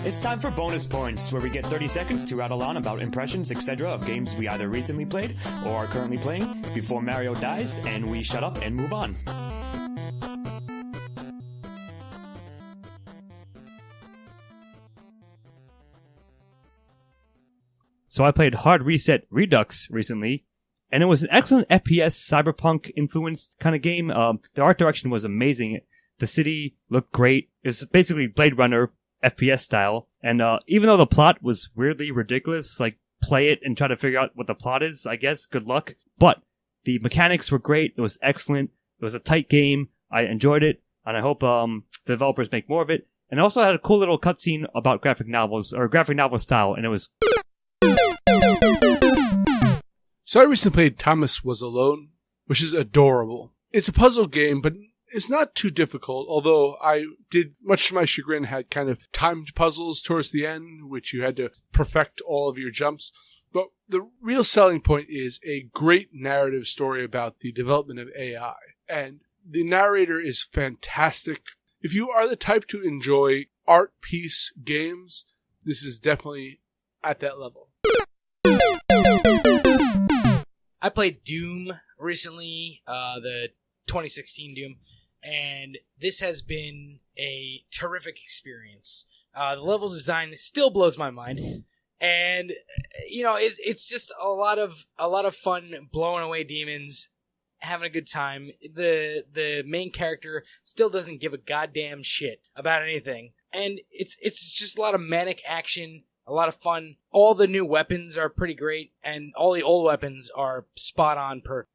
It's time for bonus points, where we get 30 seconds to rattle on about impressions, etc. of games we either recently played or are currently playing before Mario dies, and we shut up and move on. So I played Hard Reset Redux recently, and it was an excellent FPS cyberpunk-influenced kind of game. The art direction was amazing. The city looked great. It was basically Blade Runner FPS style. And even though the plot was weirdly ridiculous, like, play it and try to figure out what the plot is, I guess. Good luck. But the mechanics were great. It was excellent. It was a tight game. I enjoyed it, and I hope the developers make more of it. And it also had a cool little cutscene about graphic novels, or graphic novel style, and it was... So I recently played Thomas Was Alone, which is adorable. It's a puzzle game, but it's not too difficult, although I did, much to my chagrin, had kind of timed puzzles towards the end, which you had to perfect all of your jumps. But the real selling point is a great narrative story about the development of AI. And the narrator is fantastic. If you are the type to enjoy art piece games, this is definitely at that level. I played Doom recently, the 2016 Doom, and this has been a terrific experience. The level design still blows my mind, and you know it's just a lot of fun blowing away demons, having a good time. The main character still doesn't give a goddamn shit about anything, and it's just a lot of manic action. A lot of fun. All the new weapons are pretty great, and all the old weapons are spot on per.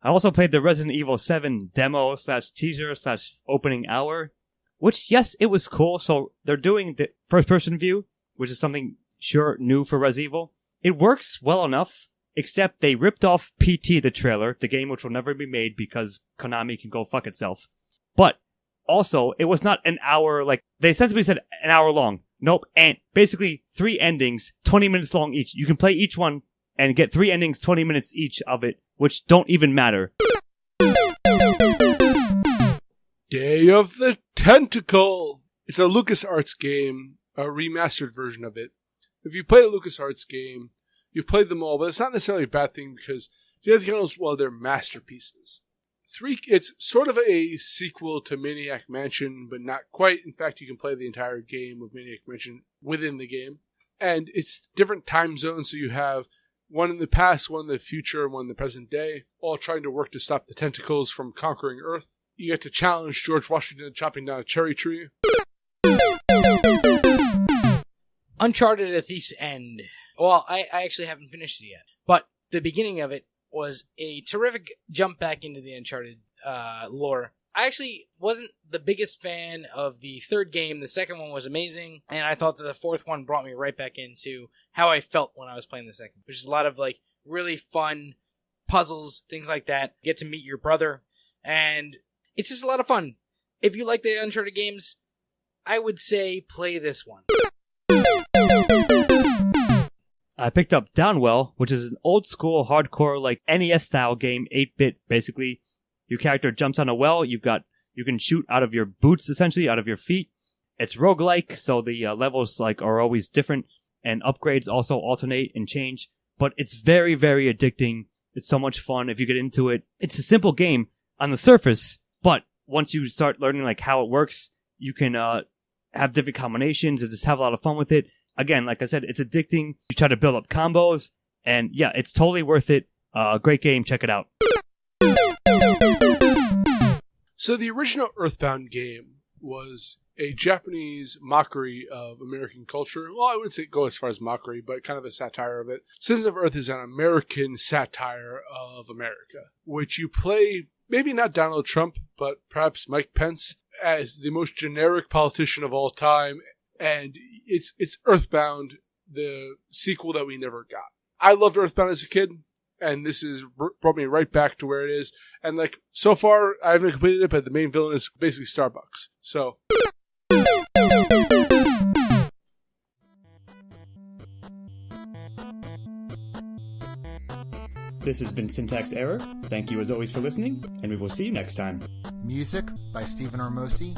I also played the Resident Evil 7 demo / teaser / opening hour, which, yes, it was cool. So they're doing the first-person view, which is something sure new for Res Evil. It works well enough, except they ripped off PT, the trailer, the game which will never be made because Konami can go fuck itself. But also, it was not an hour, like, they essentially said an hour long. Nope, and basically 3 endings, 20 minutes long each. You can play each one and get 3 endings, 20 minutes each of it, which don't even matter. Day of the Tentacle! It's a LucasArts game, a remastered version of it. If you play a LucasArts game, you play them all, but it's not necessarily a bad thing because the other thing is, well, they're masterpieces. It's sort of a sequel to Maniac Mansion, but not quite. In fact, you can play the entire game of Maniac Mansion within the game. And it's different time zones, so you have one in the past, one in the future, and one in the present day, all trying to work to stop the tentacles from conquering Earth. You get to challenge George Washington chopping down a cherry tree. Uncharted A Thiefs End. Well, I actually haven't finished it yet, but the beginning of it was a terrific jump back into the Uncharted lore. I actually wasn't the biggest fan of the third game. The second one was amazing, and I thought that the fourth one brought me right back into how I felt when I was playing the second, which is a lot of like really fun puzzles, things like that. You get to meet your brother, and it's just a lot of fun. If you like the Uncharted games, I would say play this one. I picked up Downwell, which is an old-school, hardcore, like, NES-style game, 8-bit, basically. Your character jumps on a well, you can shoot out of your boots, essentially, out of your feet. It's roguelike, so the levels, like, are always different, and upgrades also alternate and change. But it's very, very addicting. It's so much fun if you get into it. It's a simple game on the surface, but once you start learning, like, how it works, you can have different combinations and just have a lot of fun with it. Again, like I said, it's addicting. You try to build up combos, and yeah, it's totally worth it. Great game. Check it out. So the original Earthbound game was a Japanese mockery of American culture. Well, I wouldn't say go as far as mockery, but kind of a satire of it. Citizens of Earth is an American satire of America, which you play, maybe not Donald Trump, but perhaps Mike Pence as the most generic politician of all time. And it's Earthbound, the sequel that we never got. I loved Earthbound as a kid, and this is brought me right back to where it is. And like, so far, I haven't completed it, but the main villain is basically Starbucks. So. This has been Syntax Error. Thank you as always for listening, and we will see you next time. Music by Stephen Armosi.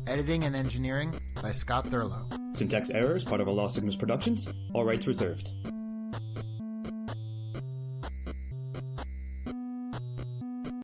Editing and engineering by Scott Thurlow. Syntax errors, part of a Lost Signals Productions. All rights reserved.